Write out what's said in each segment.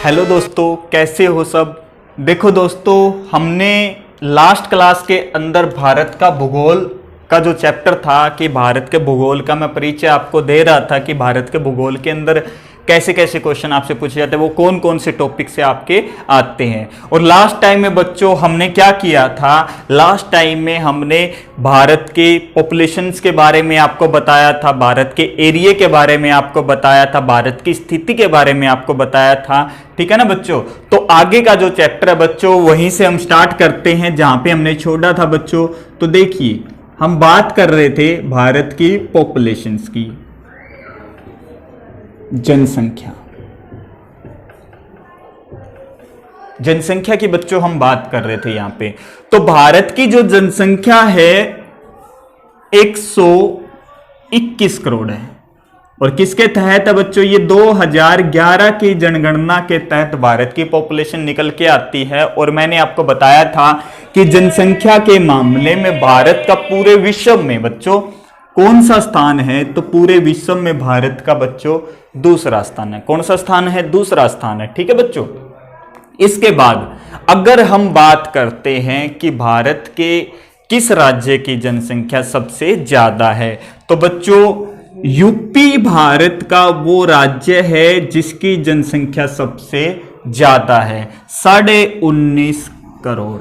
Hello दोस्तों, कैसे हो सब। देखो दोस्तों, हमने लास्ट क्लास के अंदर भारत का भूगोल का जो चैप्टर था कि भारत के भूगोल का मैं परिचय आपको दे रहा था कि भारत के भूगोल के अंदर कैसे कैसे क्वेश्चन आपसे पूछे जाते हैं, वो कौन कौन से टॉपिक से आपके आते हैं। और लास्ट टाइम में बच्चों हमने क्या किया था, लास्ट टाइम में हमने भारत के पॉपुलेशंस के बारे में आपको बताया था, भारत के एरिया के बारे में आपको बताया था, भारत की स्थिति के बारे में आपको बताया था। ठीक है ना बच्चों। तो आगे का जो चैप्टर है बच्चों, वहीं से हम स्टार्ट करते हैं जहां पे हमने छोड़ा था बच्चों। तो देखिए, हम बात कर रहे थे भारत की पॉपुलेशंस की, जनसंख्या की बच्चों हम बात कर रहे थे यहां पे। तो भारत की जो जनसंख्या है 121 करोड़ है। और किसके तहत है बच्चों, ये 2011 की जनगणना के तहत भारत की पॉपुलेशन निकल के आती है। और मैंने आपको बताया था कि जनसंख्या के मामले में भारत का पूरे विश्व में बच्चों कौन सा स्थान है, तो पूरे विश्व में भारत का बच्चों दूसरा स्थान है। कौन सा स्थान है, दूसरा स्थान है। ठीक है बच्चों। इसके बाद अगर हम बात करते हैं कि भारत के किस राज्य की जनसंख्या सबसे ज्यादा है, तो बच्चों यूपी भारत का वो राज्य है जिसकी जनसंख्या सबसे ज्यादा है, 19.5 करोड़।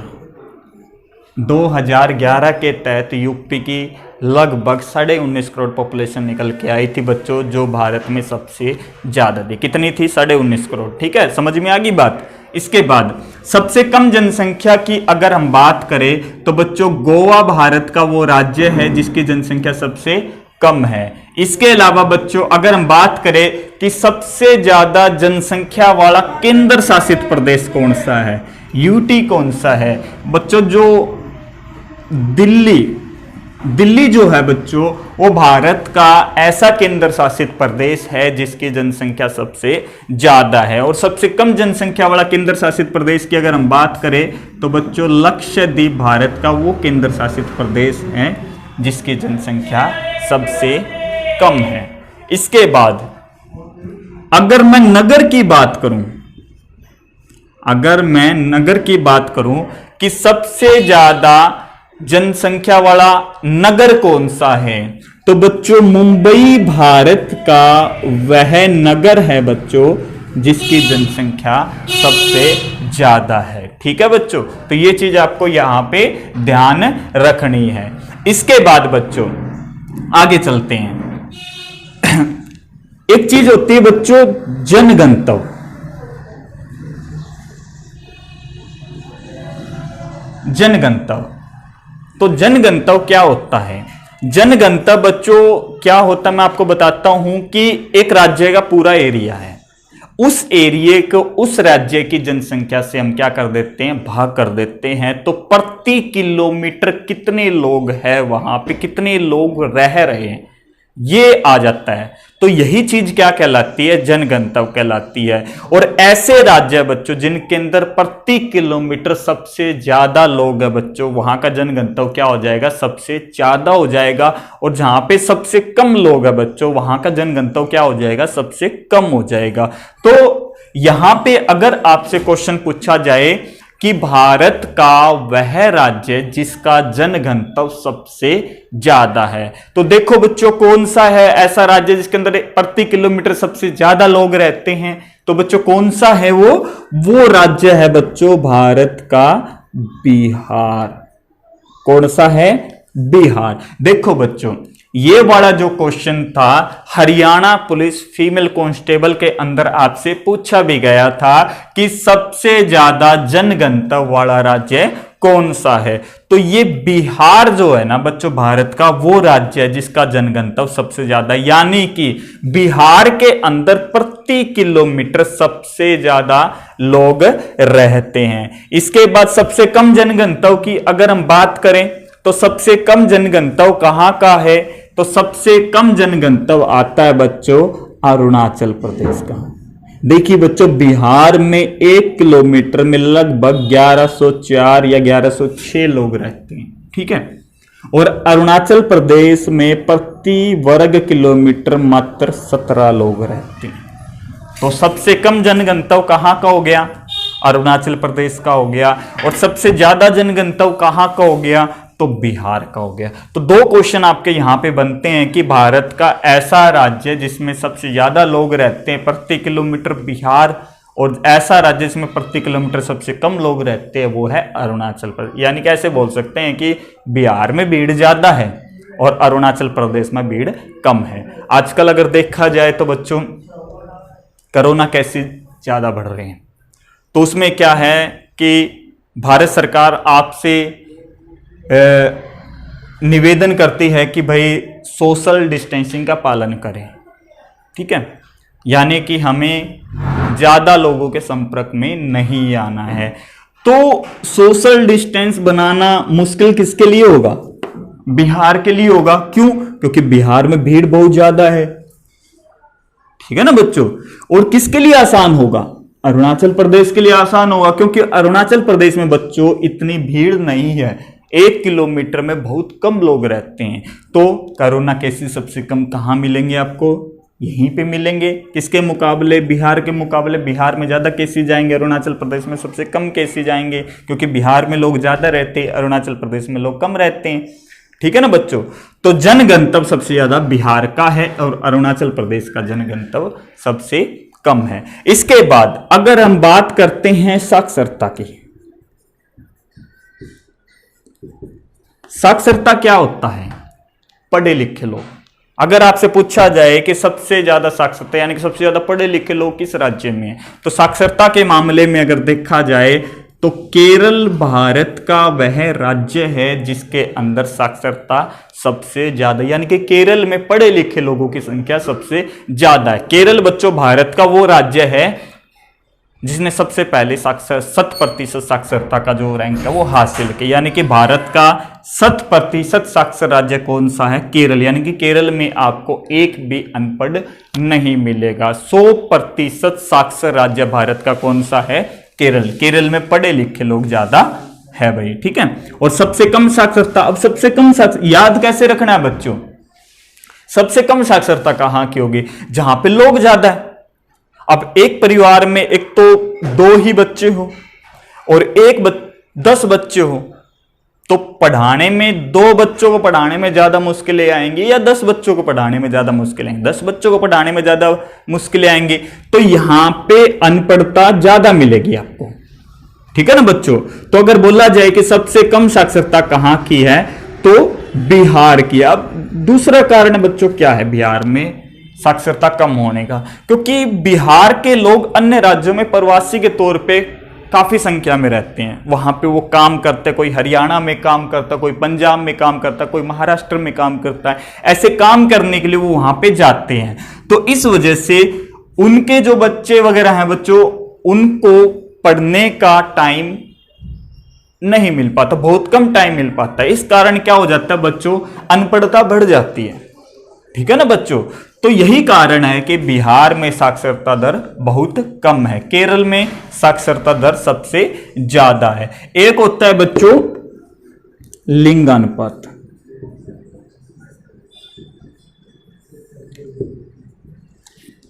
2011 के तहत यूपी की लगभग 19.5 करोड़ पॉपुलेशन निकल के आई थी बच्चों, जो भारत में सबसे ज्यादा थी। कितनी थी, 19.5 करोड़। ठीक है, समझ में आ गई बात। इसके बाद सबसे कम जनसंख्या की अगर हम बात करें तो बच्चों गोवा भारत का वो राज्य है जिसकी जनसंख्या सबसे कम है। इसके अलावा बच्चों अगर हम बात करें कि सबसे ज्यादा जनसंख्या वाला केंद्र शासित प्रदेश कौन सा है, यूटी कौन सा है बच्चों, जो दिल्ली जो है बच्चों वो भारत का ऐसा केंद्र शासित प्रदेश है जिसकी जनसंख्या सबसे ज्यादा है। और सबसे कम जनसंख्या वाला केंद्र शासित प्रदेश की अगर हम बात करें तो बच्चों लक्षद्वीप भारत का वो केंद्र शासित प्रदेश है जिसकी जनसंख्या सबसे कम है। इसके बाद अगर मैं नगर की बात करूं कि सबसे ज्यादा जनसंख्या वाला नगर कौन सा है, तो बच्चों मुंबई भारत का वह नगर है बच्चों जिसकी जनसंख्या सबसे ज्यादा है। ठीक है बच्चों, तो ये चीज आपको यहां पे ध्यान रखनी है। इसके बाद बच्चों आगे चलते हैं। एक चीज होती है बच्चों जनगणतव्य। तो जनगणतव्य क्या होता है, जनगणतव्य बच्चों क्या होता है मैं आपको बताता हूं कि एक राज्य का पूरा एरिया है, उस एरिया को उस राज्य की जनसंख्या से हम क्या कर देते हैं, भाग कर देते हैं। तो प्रति किलोमीटर कितने लोग हैं, वहां पे कितने लोग रह रहे हैं, ये आ जाता है। तो यही चीज क्या कहलाती है, जनगणतव्य कहलाती है। और ऐसे राज्य बच्चों जिनके अंदर प्रति किलोमीटर सबसे ज्यादा लोग हैं बच्चों, वहां का जनगणतव्य क्या हो जाएगा, सबसे ज्यादा हो जाएगा। और जहां पे सबसे कम लोग हैं बच्चों, वहां का जनगणतव्य क्या हो जाएगा, सबसे कम हो जाएगा। तो यहां पे अगर आपसे क्वेश्चन पूछा जाए कि भारत का वह राज्य जिसका जनघनत्व सबसे ज्यादा है, तो देखो बच्चों कौन सा है ऐसा राज्य जिसके अंदर प्रति किलोमीटर सबसे ज्यादा लोग रहते हैं। तो बच्चों कौन सा है वो राज्य है बच्चों भारत का बिहार। कौन सा है, बिहार। देखो बच्चों ये वाला जो क्वेश्चन था हरियाणा पुलिस फीमेल कांस्टेबल के अंदर आपसे पूछा भी गया था कि सबसे ज्यादा जनगणतव्य वाला राज्य कौन सा है। तो ये बिहार जो है ना बच्चों भारत का वो राज्य है जिसका जनगणतव्य सबसे ज्यादा, यानी कि बिहार के अंदर प्रति किलोमीटर सबसे ज्यादा लोग रहते हैं। इसके बाद सबसे कम जनगणतव्य की अगर हम बात करें तो सबसे कम जनगणतव्य कहां का है, तो सबसे कम जनगणतव्य आता है बच्चों अरुणाचल प्रदेश का। देखिए बच्चों बिहार में 1 किलोमीटर में लगभग 1104 या 1106 लोग रहते हैं। ठीक है, और अरुणाचल प्रदेश में प्रति वर्ग किलोमीटर मात्र 17 लोग रहते हैं। तो सबसे कम जनघनत्व कहाँ का हो गया? अरुणाचल प्रदेश का हो गया। और सबसे ज्यादा जनघनत्व कहाँ का हो गया? तो बिहार का हो गया। तो दो क्वेश्चन आपके यहां पे बनते हैं कि भारत का ऐसा राज्य जिसमें सबसे ज्यादा लोग रहते हैं प्रति किलोमीटर बिहार, और ऐसा राज्य जिसमें प्रति किलोमीटर सबसे कम लोग रहते हैं वो है अरुणाचल प्रदेश। यानी कि ऐसे बोल सकते हैं कि बिहार में भीड़ ज्यादा है और अरुणाचल प्रदेश में भीड़ कम है। आजकल अगर देखा जाए तो बच्चों कोरोना कैसे ज्यादा बढ़ रहे हैं, तो उसमें क्या है कि भारत सरकार आपसे निवेदन करती है कि भाई सोशल डिस्टेंसिंग का पालन करें, ठीक है, यानी कि हमें ज्यादा लोगों के संपर्क में नहीं आना है। तो सोशल डिस्टेंस बनाना मुश्किल किसके लिए होगा? बिहार के लिए होगा। क्यों? क्योंकि बिहार में भीड़ बहुत ज्यादा है, ठीक है ना बच्चों। और किसके लिए आसान होगा? अरुणाचल प्रदेश के लिए आसान होगा, क्योंकि अरुणाचल प्रदेश में बच्चों इतनी भीड़ नहीं है, 1 किलोमीटर में बहुत कम लोग रहते हैं। तो कोरोना केसेस सबसे कम कहां मिलेंगे आपको? यहीं पे मिलेंगे। किसके मुकाबले? बिहार के मुकाबले। बिहार में ज्यादा केसेस जाएंगे, अरुणाचल प्रदेश में सबसे कम केसेस जाएंगे, क्योंकि बिहार में लोग ज्यादा रहते हैं, अरुणाचल प्रदेश में लोग कम रहते हैं, ठीक है ना बच्चों। तो जनघनत्व सबसे ज्यादा बिहार का है और अरुणाचल प्रदेश का जनघनत्व सबसे कम है। इसके बाद अगर हम बात करते हैं साक्षरता की, साक्षरता क्या होता है? पढ़े लिखे लोग। अगर आपसे पूछा जाए कि सबसे ज्यादा साक्षरता यानी कि सबसे ज्यादा पढ़े लिखे लोग किस राज्य में है, तो साक्षरता के मामले में अगर देखा जाए तो केरल भारत का वह राज्य है जिसके अंदर साक्षरता सबसे ज्यादा, यानी कि केरल में पढ़े लिखे लोगों की संख्या सबसे ज्यादा है। केरल बच्चों भारत का वो राज्य है जिसने सबसे पहले 100% साक्षरता का जो रैंक है वो हासिल किया, यानी कि भारत का 100% साक्षर राज्य कौन सा है? केरल। यानी कि केरल में आपको एक भी अनपढ़ नहीं मिलेगा। 100% साक्षर राज्य भारत का कौन सा है? केरल। केरल में पढ़े लिखे लोग ज्यादा है भाई, ठीक है। और सबसे कम साक्षरता, अब सबसे कम याद कैसे रखना है बच्चों? सबसे कम साक्षरता कहां की होगी? जहां पे लोग ज्यादा है। अब एक परिवार में एक तो 2 ही बच्चे हो और 10 बच्चे हो, तो पढ़ाने में 2 बच्चों को पढ़ाने में ज्यादा मुश्किलें आएंगी या 10 बच्चों को पढ़ाने में ज्यादा मुश्किलें आएंगी? 10 बच्चों को पढ़ाने में ज्यादा मुश्किलें आएंगी, तो यहां पे अनपढ़ता ज्यादा मिलेगी आपको, ठीक है ना बच्चों। तो अगर बोला जाए कि सबसे कम साक्षरता कहां की है, तो बिहार की। अब दूसरा कारण बच्चों क्या है बिहार में साक्षरता कम होने का? क्योंकि बिहार के लोग अन्य राज्यों में प्रवासी के तौर पे काफी संख्या में रहते हैं, वहां पे वो काम करते हैं, कोई हरियाणा में काम करता है, कोई पंजाब में काम करता है, कोई महाराष्ट्र में काम करता है। ऐसे काम करने के लिए वो वहां पे जाते हैं, तो इस वजह से उनके जो बच्चे वगैरह हैं बच्चों, उनको पढ़ने का टाइम नहीं मिल पाता, बहुत कम टाइम मिल पाता है। इस कारण क्या हो जाता है बच्चों? अनपढ़ता बढ़ जाती है, ठीक है ना बच्चों। तो यही कारण है कि बिहार में साक्षरता दर बहुत कम है, केरल में साक्षरता दर सबसे ज्यादा है। एक होता है बच्चों लिंगानुपात।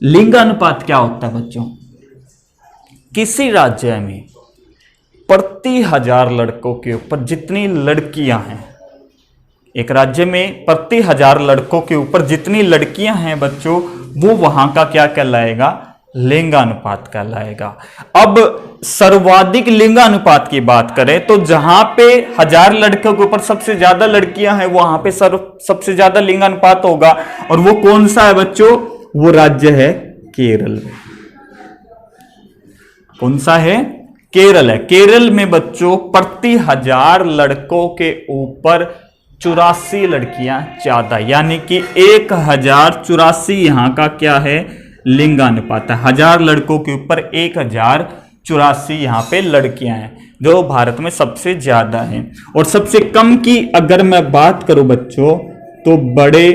लिंगानुपात क्या होता है बच्चों? किसी राज्य में प्रति 1000 लड़कों के ऊपर जितनी लड़कियां हैं, एक राज्य में प्रति 1000 लड़कों के ऊपर जितनी लड़कियां हैं बच्चों, वो वहां का क्या कहलाएगा? लिंगानुपात कहलाएगा। अब सर्वाधिक लिंगानुपात की बात करें तो जहां पे 1000 लड़कों के ऊपर सबसे ज्यादा लड़कियां हैं, वहां पे सबसे ज्यादा लिंगानुपात होगा। और वो कौन सा है बच्चों? वो राज्य है केरल। कौन सा है? केरल है। केरल में बच्चों प्रति 1000 लड़कों के ऊपर 84 लड़कियां ज्यादा, यानी कि 1084 यहां का क्या है? लिंगानुपात है। 1000 लड़कों के ऊपर 1084 यहां पे लड़कियां हैं, जो भारत में सबसे ज्यादा है। और सबसे कम की अगर मैं बात करूं बच्चों, तो बड़े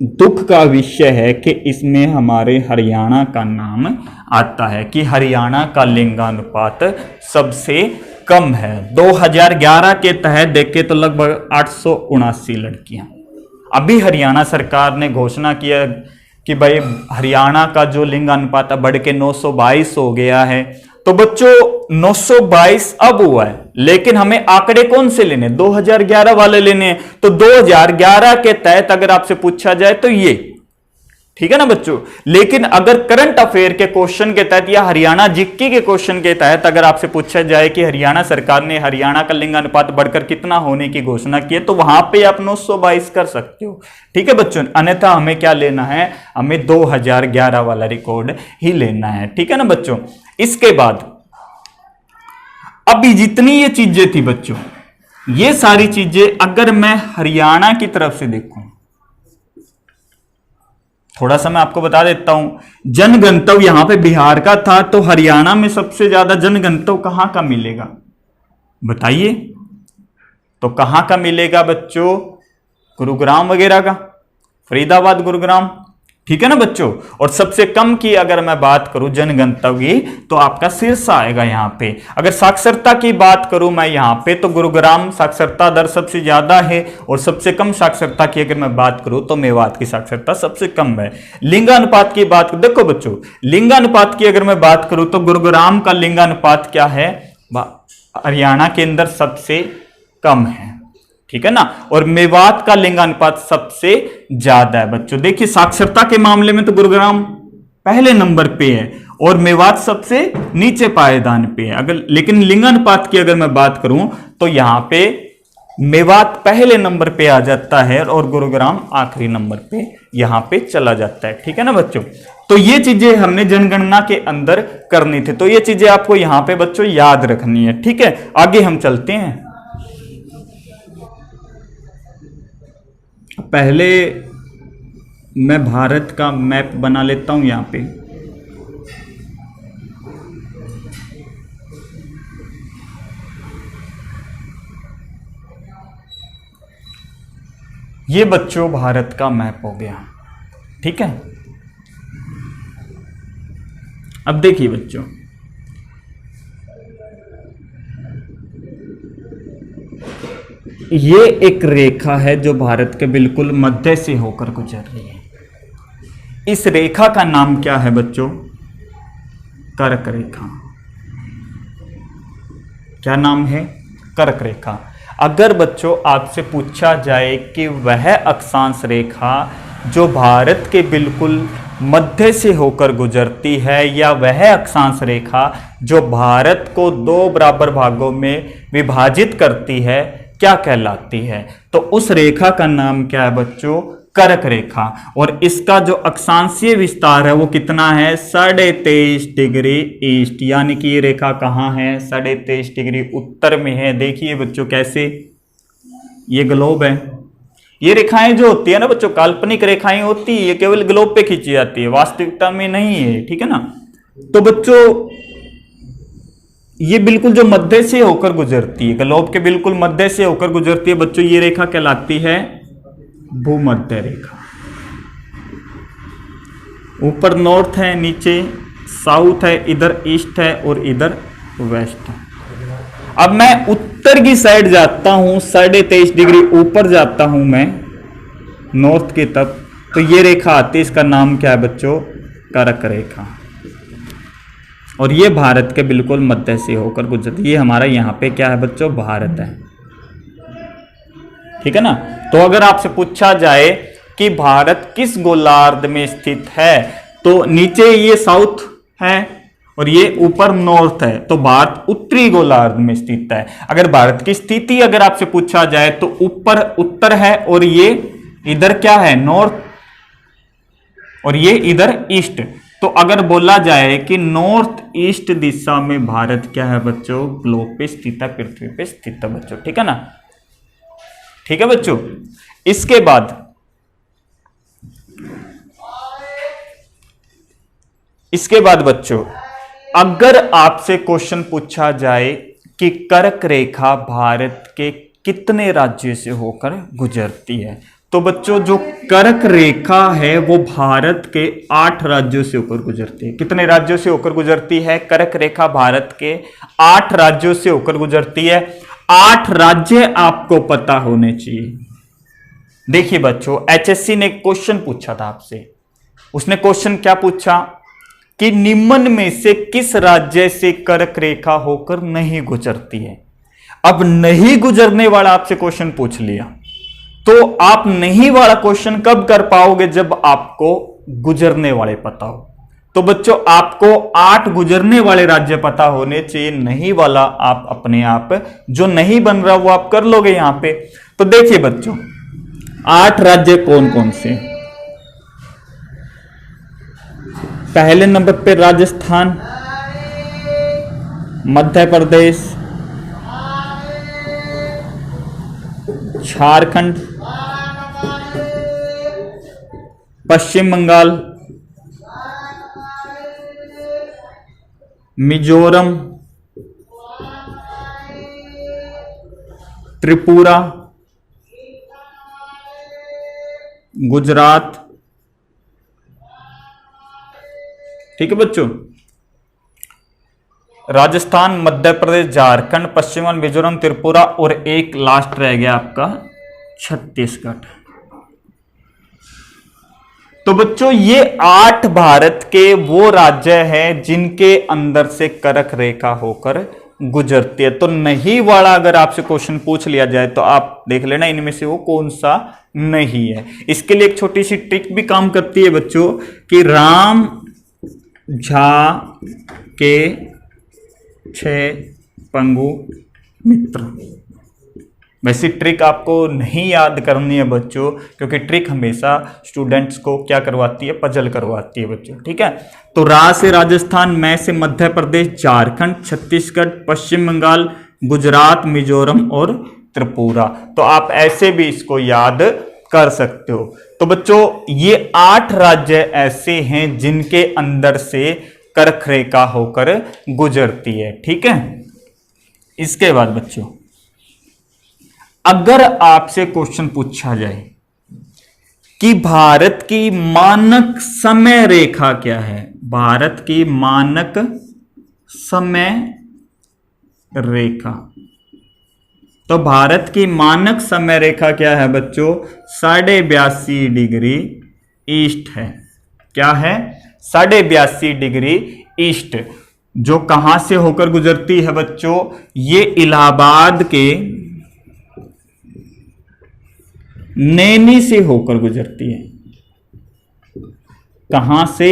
दुख का विषय है कि इसमें हमारे हरियाणा का नाम आता है कि हरियाणा का लिंगानुपात सबसे कम है। 2011 के तहत देखें तो लगभग 879 लड़कियां। अभी हरियाणा सरकार ने घोषणा किया कि भाई हरियाणा का जो लिंग अनुपात बढ़ के 922 हो गया है। तो बच्चों 922 अब हुआ है, लेकिन हमें आंकड़े कौन से लेने, 2011 वाले लेने हैं। तो 2011 के तहत अगर आपसे पूछा जाए तो ये ठीक है ना बच्चों। लेकिन अगर करंट अफेयर के क्वेश्चन के तहत या हरियाणा जीके के क्वेश्चन के तहत अगर आपसे पूछा जाए कि हरियाणा सरकार ने हरियाणा का लिंग अनुपात बढ़कर कितना होने की घोषणा की है, तो वहां पे आप 922 कर सकते हो। ठीक है बच्चों, अन्यथा हमें क्या लेना है, हमें 2011 वाला रिकॉर्ड ही लेना है। ठीक है ना बच्चों। इसके बाद अभी जितनी ये चीजें थी बच्चों, ये सारी चीजें अगर मैं हरियाणा की तरफ से देखूं, थोड़ा सा मैं आपको बता देता हूं। जनगणतव्य यहां पे बिहार का था, तो हरियाणा में सबसे ज्यादा जनगणतव्य कहां का मिलेगा बताइए। तो कहां का मिलेगा बच्चों, गुरुग्राम वगैरह का, फरीदाबाद, गुरुग्राम। ठीक है ना बच्चों। और सबसे कम की अगर मैं बात करूं जनगणतव्य, तो आपका सिरसा आएगा यहां पे। अगर साक्षरता की बात करूं मैं यहां पे, तो गुरुग्राम साक्षरता दर सबसे ज्यादा है, और सबसे कम साक्षरता की अगर मैं बात करूं तो मेवात की साक्षरता सबसे कम है। लिंगानुपात की बात देखो बच्चों, लिंगानुपात की अगर मैं बात करूं तो गुरुग्राम का लिंगानुपात क्या है, हरियाणा के अंदर सबसे कम है। ठीक है ना। और मेवात का लिंगानुपात सबसे ज्यादा है बच्चों। देखिए साक्षरता के मामले में तो गुरुग्राम पहले नंबर पे है और मेवात सबसे नीचे पायदान पे है। अगर लेकिन लिंगानुपात की अगर मैं बात करूं तो यहां पे मेवात पहले नंबर पे आ जाता है और गुरुग्राम आखिरी नंबर पे यहां पे चला जाता है। ठीक है ना बच्चों। तो ये चीजें हमने जनगणना के अंदर करनी थी, तो ये चीजें आपको यहां पे बच्चों याद रखनी है। ठीक है, आगे हम चलते हैं। पहले मैं भारत का मैप बना लेता हूं यहां पे। ये बच्चों भारत का मैप हो गया। ठीक है। अब देखिए बच्चों, ये एक रेखा है जो भारत के बिल्कुल मध्य से होकर गुजर रही है। इस रेखा का नाम क्या है बच्चों, कर्क रेखा। क्या नाम है, कर्क रेखा। अगर बच्चों आपसे पूछा जाए कि वह अक्षांश रेखा जो भारत के बिल्कुल मध्य से होकर गुजरती है, या वह अक्षांश रेखा जो भारत को दो बराबर भागों में विभाजित करती है, क्या कहलाती है, तो उस रेखा का नाम क्या है बच्चों, कर्क रेखा। और इसका जो अक्षांशीय विस्तार है वो कितना है, 23.5 डिग्री ईस्ट। यानी कि ये रेखा कहां है, 23.5 डिग्री उत्तर में है। देखिए बच्चों कैसे, ये ग्लोब है। ये रेखाएं जो होती है ना बच्चों, काल्पनिक रेखाएं होती है, ये केवल ग्लोब पे खींची जाती है, वास्तविकता में नहीं है। ठीक है ना। तो बच्चों ये बिल्कुल जो मध्य से होकर गुजरती है, ग्लोब के बिल्कुल मध्य से होकर गुजरती है बच्चों, ये रेखा कहलाती है भूमध्य रेखा। ऊपर नॉर्थ है, नीचे साउथ है, इधर ईस्ट है और इधर वेस्ट है। अब मैं उत्तर की साइड जाता हूं, 23.5 डिग्री ऊपर जाता हूं मैं नॉर्थ की तरफ, तो ये रेखा आती है, इसका नाम क्या है बच्चों, कर्क रेखा। और ये भारत के बिल्कुल मध्य से होकर गुजरती है। ये हमारा यहाँ पे क्या है बच्चों, भारत है। ठीक है ना। तो अगर आपसे पूछा जाए कि भारत किस गोलार्ध में स्थित है, तो नीचे ये साउथ है और ये ऊपर नॉर्थ है, तो भारत उत्तरी गोलार्ध में स्थित है। अगर भारत की स्थिति अगर आपसे पूछा जाए तो ऊपर उत्तर है और ये इधर क्या है, नॉर्थ, और ये इधर ईस्ट। तो अगर बोला जाए कि नॉर्थ ईस्ट दिशा में भारत क्या है बच्चों, ग्लोब पे स्थित है, पृथ्वी पे स्थित है बच्चों। ठीक है ना। ठीक है बच्चों। इसके बाद बच्चों अगर आपसे क्वेश्चन पूछा जाए कि कर्क रेखा भारत के कितने राज्यों से होकर गुजरती है, तो बच्चों जो कर्क रेखा है वो भारत के 8 राज्यों से होकर गुजरती है। कितने राज्यों से होकर गुजरती है, कर्क रेखा भारत के 8 राज्यों से होकर गुजरती है। 8 राज्य आपको पता होने चाहिए। देखिए बच्चों, एचएससी ने क्वेश्चन पूछा था आपसे उसने क्वेश्चन क्या पूछा कि निम्न में से किस राज्य से कर्क रेखा होकर नहीं गुजरती है। अब नहीं गुजरने वाला आपसे क्वेश्चन पूछ लिया, तो आप नहीं वाला क्वेश्चन कब कर पाओगे, जब आपको गुजरने वाले पता हो। तो बच्चों आपको 8 गुजरने वाले राज्य पता होने चाहिए, नहीं वाला आप अपने आप जो नहीं बन रहा वो आप कर लोगे यहां पे। तो देखिए बच्चों 8 राज्य कौन कौन से। पहले नंबर पे राजस्थान, मध्य प्रदेश, झारखंड, पश्चिम बंगाल, मिजोरम, त्रिपुरा, गुजरात। ठीक है बच्चों, राजस्थान, मध्य प्रदेश, झारखंड, पश्चिम बंगाल, मिजोरम, त्रिपुरा और एक लास्ट रह गया आपका छत्तीसगढ़। तो बच्चों ये 8 भारत के वो राज्य हैं जिनके अंदर से कर्क रेखा होकर गुजरती है। तो नहीं वाला अगर आपसे क्वेश्चन पूछ लिया जाए तो आप देख लेना इनमें से वो कौन सा नहीं है। इसके लिए एक छोटी सी ट्रिक भी काम करती है बच्चों कि राम झा के 6 पंगु मित्र। वैसी ट्रिक आपको नहीं याद करनी है बच्चों, क्योंकि ट्रिक हमेशा स्टूडेंट्स को क्या करवाती है, पजल करवाती है बच्चों। ठीक है, तो रा से राजस्थान, मैं से मध्य प्रदेश, झारखंड, छत्तीसगढ़, पश्चिम बंगाल, गुजरात, मिजोरम और त्रिपुरा। तो आप ऐसे भी इसको याद कर सकते हो। तो बच्चों ये 8 राज्य ऐसे हैं जिनके अंदर से कर्क रेखा होकर गुजरती है। ठीक है, इसके बाद बच्चों अगर आपसे क्वेश्चन पूछा जाए कि भारत की मानक समय रेखा क्या है, भारत की मानक समय रेखा, तो भारत की मानक समय रेखा क्या है बच्चों, 82.5 डिग्री ईस्ट है। क्या है, 82.5 डिग्री ईस्ट, जो कहां से होकर गुजरती है बच्चों, ये इलाहाबाद के नैनी से होकर गुजरती है। कहां से,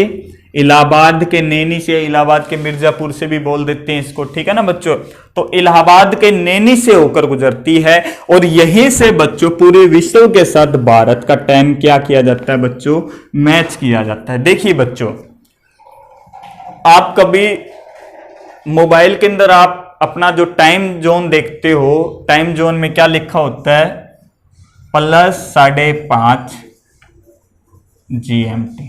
इलाहाबाद के नैनी से, इलाहाबाद के मिर्जापुर से भी बोल देते हैं इसको। ठीक है ना बच्चों, तो इलाहाबाद के नैनी से होकर गुजरती है और यहीं से बच्चों पूरे विश्व के साथ भारत का टाइम क्या किया जाता है बच्चों, मैच किया जाता है। देखिए बच्चों आप कभी मोबाइल के अंदर आप अपना जो टाइम जोन देखते हो, टाइम जोन में क्या लिखा होता है, +5:30 GMT,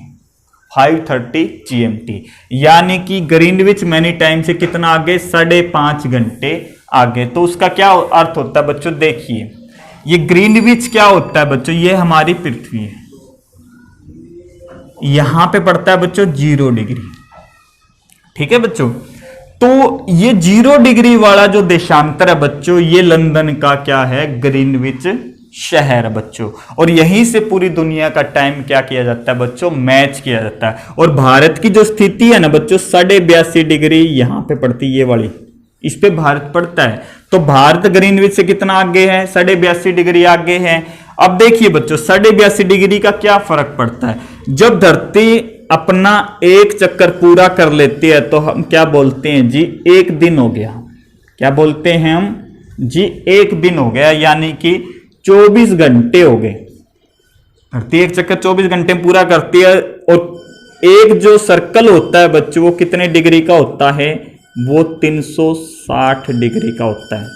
5:30 GMT, यानी कि ग्रीनविच मैनी टाइम से कितना आगे, 5.5 घंटे आगे। तो उसका क्या अर्थ होता है बच्चों, देखिए ये ग्रीनविच क्या होता है बच्चों, ये हमारी पृथ्वी है, यहां पे पड़ता है बच्चों 0 डिग्री। ठीक है बच्चों, तो ये 0 डिग्री वाला जो देशांतर है बच्चों, ये लंदन का क्या है, ग्रीनविच शहर बच्चों, और यहीं से पूरी दुनिया का टाइम क्या किया जाता है बच्चों, मैच किया जाता है। और भारत की जो स्थिति है ना बच्चों, 82.5 डिग्री यहां पे पड़ती है, ये वाली, इस पे भारत पड़ता है। तो भारत ग्रीनविच से कितना आगे है, 82.5 डिग्री आगे है। अब देखिए बच्चों 82.5 डिग्री का क्या फर्क पड़ता है, जब धरती अपना एक चक्कर पूरा कर लेती है तो हम क्या बोलते हैं जी, 1 दिन हो गया। क्या बोलते हैं हम जी, 1 दिन हो गया, यानी कि 24 घंटे हो गए। धरती एक चक्कर 24 घंटे में पूरा करती है। और एक जो सर्कल होता है बच्चों, वो कितने डिग्री का होता है, वो 360 डिग्री का होता है।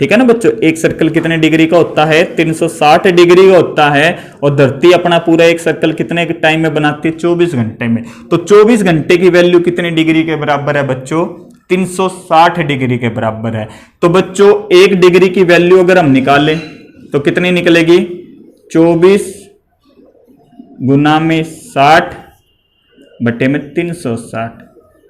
ठीक है ना बच्चों, एक सर्कल कितने डिग्री का होता है, 360 डिग्री का होता है। और धरती अपना पूरा एक सर्कल कितने टाइम में बनाती है, 24 घंटे में। तो 24 घंटे की वैल्यू कितने डिग्री के बराबर है बच्चों, 360 डिग्री के बराबर है। तो बच्चों 1 डिग्री की वैल्यू अगर हम निकालें तो कितनी निकलेगी, 24 गुना में 60 बटे में 360,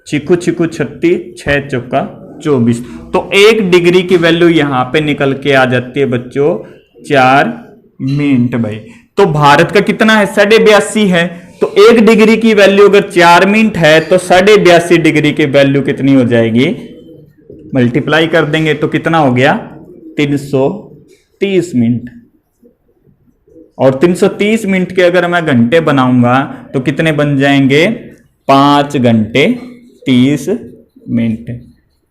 छिकू छिकू 36, 6 चौका 24। तो 1 डिग्री की वैल्यू यहां पे निकल के आ जाती है बच्चों 4 मिनट भाई। तो भारत का कितना है, 82.5 है, तो 1 डिग्री की वैल्यू अगर 4 मिनट है तो 82.5 डिग्री की वैल्यू कितनी हो जाएगी, मल्टीप्लाई कर देंगे तो कितना हो गया 330 मिनट। और 330 मिनट के अगर मैं घंटे बनाऊंगा तो कितने बन जाएंगे, 5 घंटे 30 मिनट।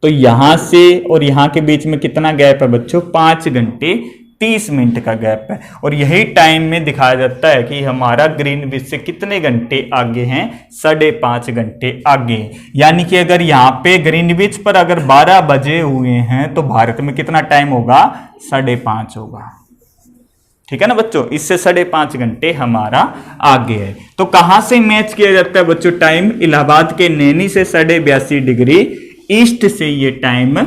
तो यहां से और यहां के बीच में कितना गैप है बच्चों, 5 घंटे 30 मिनट का गैप है। और यही टाइम में दिखाया जाता है कि हमारा ग्रीनविच से कितने घंटे आगे हैं, 5.5 घंटे आगे। यानी कि अगर यहाँ पे ग्रीनविच पर अगर 12 बजे हुए हैं तो भारत में कितना टाइम होगा, 5.5 होगा। ठीक है ना बच्चों, इससे 5.5 घंटे हमारा आगे है। तो कहां से मैच किया जाता है बच्चों टाइम, इलाहाबाद के नैनी से 82.5 डिग्री ईस्ट से ये टाइम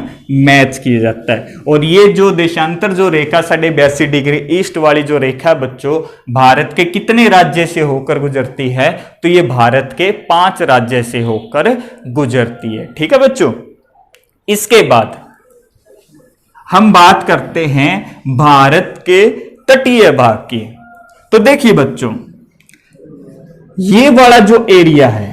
मैच किया जाता है। और ये जो देशांतर जो रेखा 82.5 डिग्री ईस्ट वाली जो रेखा बच्चों भारत के कितने राज्य से होकर गुजरती है, तो ये भारत के 5 राज्य से होकर गुजरती है। ठीक है बच्चों, इसके बाद हम बात करते हैं भारत के तटीय भाग की। तो देखिए बच्चों, ये वाला जो एरिया है,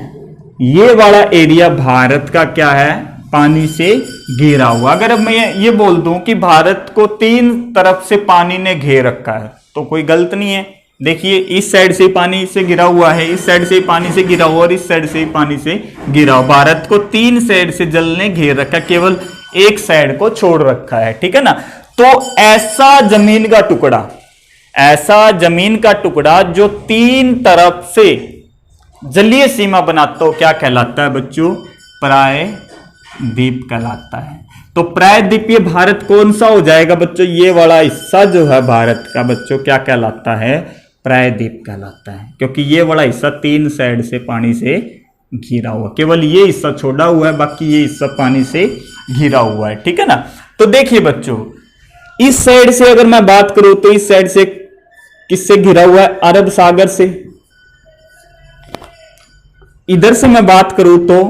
ये वाला एरिया भारत का क्या है, पानी से घिरा हुआ। अगर अब मैं ये बोल दूं कि भारत को 3 तरफ से पानी ने घेर रखा है तो कोई गलत नहीं है। देखिए इस साइड से पानी से घिरा हुआ है, इस साइड से पानी से घिरा हुआ और इस साइड से पानी से घिरा हुआ। भारत को 3 साइड से जल ने घेर रखा, केवल एक साइड को छोड़ रखा है। ठीक है ना। तो ऐसा जमीन का टुकड़ा, ऐसा जमीन का टुकड़ा जो 3 तरफ से जलीय सीमा बनाता हो क्या कहलाता है बच्चों, प्रायद्वीप कहलाता है। तो प्रायद्वीपीय भारत कौन सा हो जाएगा बच्चों, ये वाला हिस्सा जो है भारत का बच्चों क्या कहलाता है, प्रायद्वीप कहलाता है। क्योंकि ये वाला हिस्सा 3 साइड से पानी से घिरा हुआ, केवल ये हिस्सा छोड़ा हुआ है, बाकी ये हिस्सा पानी से घिरा हुआ है। ठीक है ना। तो देखिए बच्चों, इस साइड से अगर मैं बात करूं तो इस साइड से किससे घिरा हुआ है, अरब सागर से। इधर से मैं बात करूं तो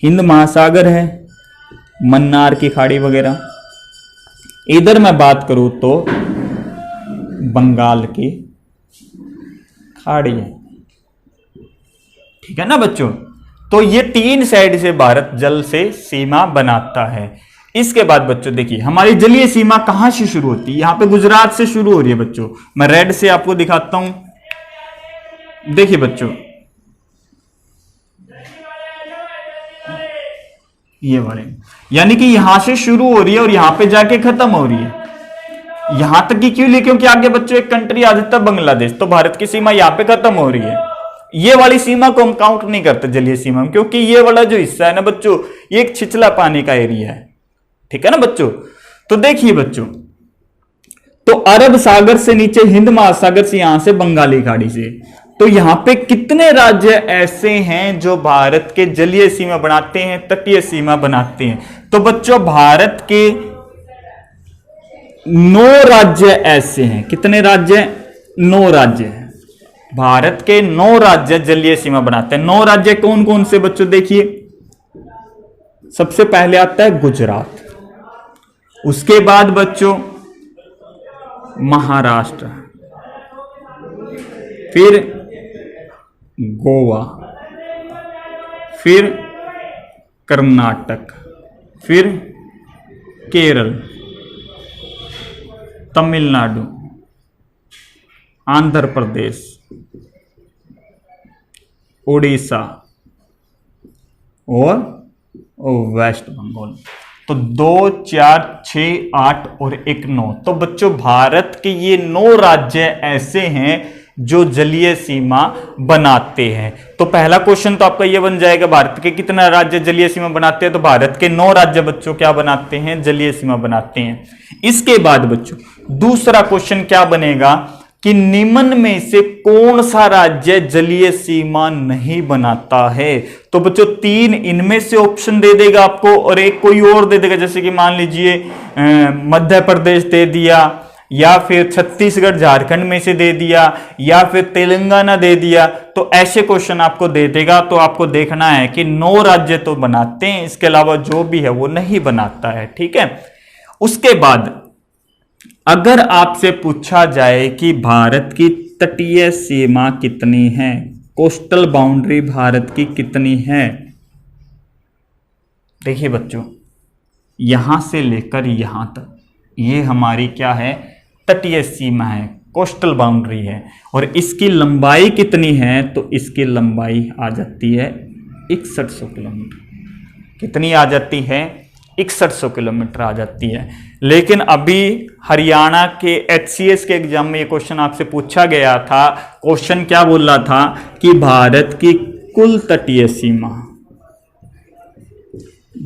हिंद महासागर है, मन्नार की खाड़ी वगैरह। इधर मैं बात करूं तो बंगाल की खाड़ी है। ठीक है ना बच्चों। तो ये 3 साइड से भारत जल से सीमा बनाता है। इसके बाद बच्चों देखिए हमारी जलीय सीमा कहां से शुरू होती है, यहां पे गुजरात से शुरू हो रही है बच्चों। मैं रेड से आपको दिखाता हूं। देखिए बच्चों, ये वाले, यानी कि यहां से शुरू हो रही है और यहां पे जाके खत्म हो रही है। यहां तक की क्यों लिए, क्योंकि आगे बच्चों एक कंट्री आ जाता है बांग्लादेश, तो भारत की सीमा यहां पे खत्म हो रही है। ये वाली सीमा को हम काउंट नहीं करते जलीय सीमा में, क्योंकि ये वाला जो हिस्सा है ना बच्चों, ये एक छिछला पानी का एरिया है। ठीक है ना बच्चों। तो देखिए बच्चों, तो अरब सागर से नीचे हिंद महासागर से, यहां से बंगाली खाड़ी से, तो यहां पे कितने राज्य ऐसे हैं जो भारत के जलीय सीमा बनाते हैं, तटीय सीमा बनाते हैं। तो बच्चों भारत के 9 राज्य ऐसे हैं। कितने राज्य, 9 राज्य हैं। भारत के 9 राज्य जलीय सीमा बनाते हैं। 9 राज्य कौन कौन से बच्चों, देखिए सबसे पहले आता है गुजरात, उसके बाद बच्चों महाराष्ट्र, फिर गोवा, फिर कर्नाटक, फिर केरल, तमिलनाडु, आंध्र प्रदेश, उड़ीसा और वेस्ट बंगाल। तो 2, 4, 6, 8 और 1, 9। तो बच्चों भारत के ये 9 राज्य ऐसे हैं जो जलीय सीमा बनाते हैं। तो पहला क्वेश्चन तो आपका ये बन जाएगा, भारत के कितना राज्य जलीय सीमा बनाते हैं, तो भारत के 9 राज्य बच्चों क्या बनाते हैं, जलीय सीमा बनाते हैं। इसके बाद बच्चों दूसरा क्वेश्चन क्या बनेगा कि निम्न में से कौन सा राज्य जलीय सीमा नहीं बनाता है। तो बच्चों 3 इनमें से ऑप्शन दे देगा आपको और एक कोई और दे देगा, जैसे कि मान लीजिए मध्य प्रदेश दे दिया, या फिर छत्तीसगढ़ झारखंड में से दे दिया, या फिर तेलंगाना दे दिया। तो ऐसे क्वेश्चन आपको दे देगा। तो आपको देखना है कि 9 राज्य तो बनाते हैं, इसके अलावा जो भी है वो नहीं बनाता है। ठीक है। उसके बाद अगर आपसे पूछा जाए कि भारत की तटीय सीमा कितनी है, कोस्टल बाउंड्री भारत की कितनी है। देखिए बच्चों, यहां से लेकर यहां तक ये हमारी क्या है, तटीय सीमा है, कोस्टल बाउंड्री है। और इसकी लंबाई कितनी है, तो इसकी लंबाई आ जाती है 6100 किलोमीटर। कितनी आ जाती है, 6100 किलोमीटर आ जाती है। लेकिन अभी हरियाणा के HCS के एग्जाम में ये क्वेश्चन आपसे पूछा गया था। क्वेश्चन क्या बोल रहा था कि भारत की कुल तटीय सीमा,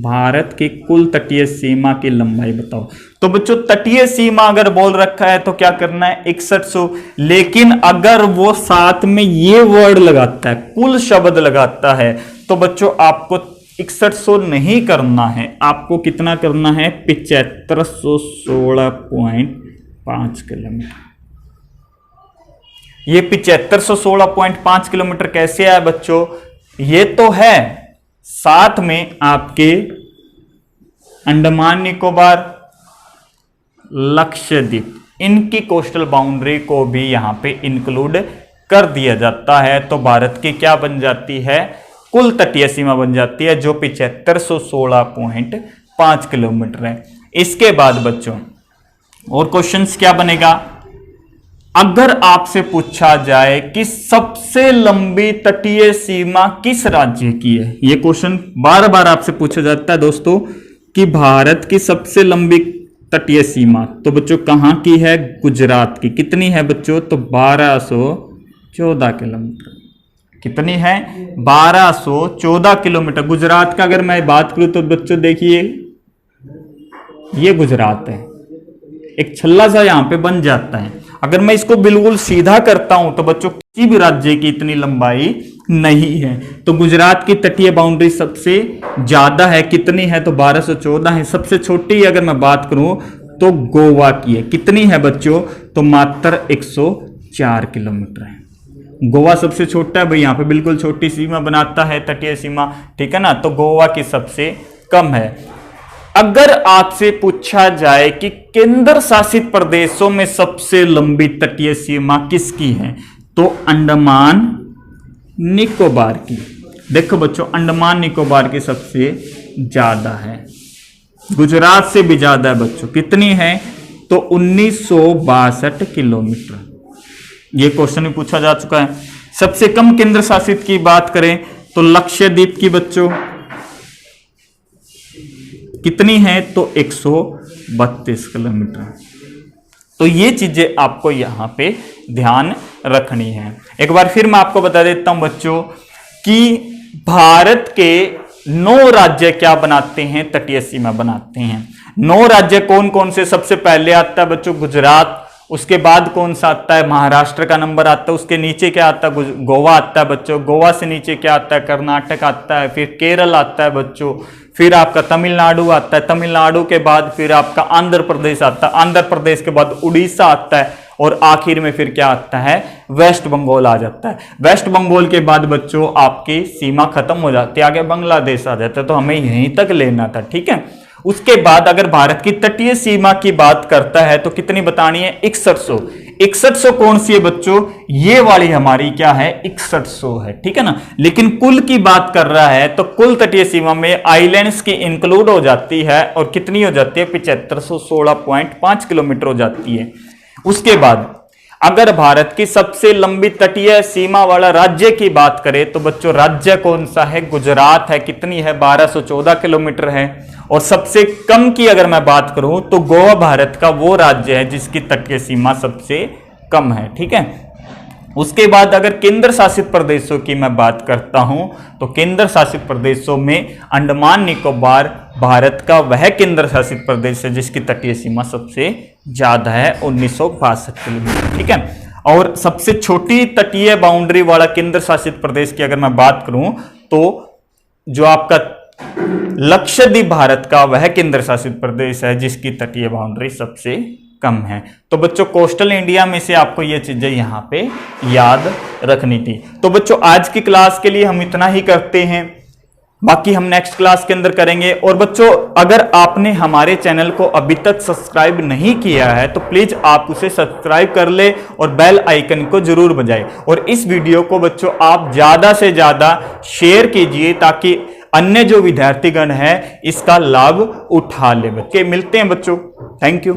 भारत की कुल तटीय सीमा की लंबाई बताओ। तो बच्चों तटीय सीमा अगर बोल रखा है तो क्या करना है, 6100। लेकिन अगर वो साथ में ये वर्ड लगाता है, कुल शब्द लगाता है, तो बच्चों आपको 6100 नहीं करना है, आपको कितना करना है, 7516.5 किलोमीटर। ये 7516.5 किलोमीटर कैसे आया बच्चों, ये तो है साथ में आपके अंडमान निकोबार, लक्षद्वीप, इनकी कोस्टल बाउंड्री को भी यहां पे इंक्लूड कर दिया जाता है। तो भारत की क्या बन जाती है, कुल तटीय सीमा बन जाती है, जो 7516.5 किलोमीटर है। इसके बाद बच्चों और क्वेश्चंस क्या बनेगा, अगर आपसे पूछा जाए कि सबसे लंबी तटीय सीमा किस राज्य की है, यह क्वेश्चन बार बार आपसे पूछा जाता है दोस्तों कि भारत की सबसे लंबी तटीय सीमा, तो बच्चों कहां की है, गुजरात की। कितनी है बच्चों, तो 1214 किलोमीटर। कितनी है, 1214 किलोमीटर। गुजरात का अगर मैं बात करूं तो बच्चों देखिए ये गुजरात है, एक छल्ला सा यहां पे बन जाता है। अगर मैं इसको बिल्कुल सीधा करता हूं तो बच्चों किसी भी राज्य की इतनी लंबाई नहीं है। तो गुजरात की तटीय बाउंड्री सबसे ज्यादा है, कितनी है, तो 1214 है। सबसे छोटी अगर मैं बात करूं तो गोवा की है। कितनी है बच्चों, तो मात्र 104 किलोमीटर है। गोवा सबसे छोटा है भाई, यहां पे बिल्कुल छोटी सीमा बनाता है तटीय सीमा, ठीक है ना। तो गोवा की सबसे कम है। अगर आपसे पूछा जाए कि केंद्र शासित प्रदेशों में सबसे लंबी तटीय सीमा किसकी है, तो अंडमान निकोबार की। देखो बच्चों, अंडमान निकोबार की सबसे ज्यादा है, गुजरात से भी ज्यादा है बच्चों। कितनी है, तो 1962 किलोमीटर। यह क्वेश्चन भी पूछा जा चुका है। सबसे कम केंद्र शासित की बात करें तो लक्षद्वीप की बच्चों कितनी है, तो 132 किलोमीटर। तो ये चीजें आपको यहां पे ध्यान रखनी है। एक बार फिर मैं आपको बता देता हूं बच्चों कि भारत के 9 राज्य क्या बनाते हैं, तटीय सीमा बनाते हैं। 9 राज्य कौन कौन से, सबसे पहले आता है बच्चों गुजरात, उसके बाद कौन सा आता है, महाराष्ट्र का नंबर आता है, उसके नीचे क्या आता है, गोवा आता है बच्चों, गोवा से नीचे क्या आता है, कर्नाटक आता है, फिर केरल आता है बच्चों, फिर आपका तमिलनाडु आता है, तमिलनाडु के बाद फिर आपका आंध्र प्रदेश आता है, आंध्र प्रदेश के बाद उड़ीसा आता है, और आखिर में फिर क्या आता है, वेस्ट बंगाल आ जाता है। वेस्ट बंगाल के बाद बच्चों आपकी सीमा खत्म हो जाती है, आगे बांग्लादेश आ जाता है। तो हमें यहीं तक लेना था, ठीक है। उसके बाद अगर भारत की तटीय सीमा की बात करता है तो कितनी बतानी है, 6100। 6100 कौन सी है बच्चों, ये वाली हमारी क्या है, 6100 है, ठीक है ना। लेकिन कुल की बात कर रहा है तो कुल तटीय सीमा में आइलैंड्स की इंक्लूड हो जाती है, और कितनी हो जाती है, 7516.5 किलोमीटर हो जाती है। उसके बाद अगर भारत की सबसे लंबी तटीय सीमा वाला राज्य की बात करें तो बच्चों राज्य कौन सा है, गुजरात है। कितनी है, 1214 किलोमीटर है। और सबसे कम की अगर मैं बात करूं तो गोवा भारत का वो राज्य है जिसकी तटीय सीमा सबसे कम है, ठीक है। उसके बाद अगर केंद्र शासित प्रदेशों की मैं बात करता हूं तो केंद्र शासित प्रदेशों में अंडमान निकोबार भारत का वह केंद्र शासित प्रदेश है जिसकी तटीय सीमा सबसे ज्यादा है, 1962 किलोमीटर, ठीक है। और सबसे छोटी तटीय बाउंड्री वाला केंद्र शासित प्रदेश की अगर मैं बात करूं तो जो आपका लक्षद्वीप भारत का वह केंद्र शासित प्रदेश है जिसकी तटीय बाउंड्री सबसे कम है। तो बच्चों कोस्टल इंडिया में से आपको ये चीजें यहां पे याद रखनी थी। तो बच्चों आज की क्लास के लिए हम इतना ही करते हैं। बाकी हम नेक्स्ट क्लास के अंदर करेंगे। और बच्चों, अगर आपने हमारे चैनल को अभी तक सब्सक्राइब नहीं किया है तो प्लीज आप उसे सब्सक्राइब कर ले और बेल आइकन को जरूर बजाएं। और इस वीडियो को बच्चों आप ज्यादा से ज्यादा शेयर कीजिए ताकि अन्य जो विद्यार्थीगण है इसका लाभ उठा ले। बच्चे मिलते हैं बच्चों, थैंक यू।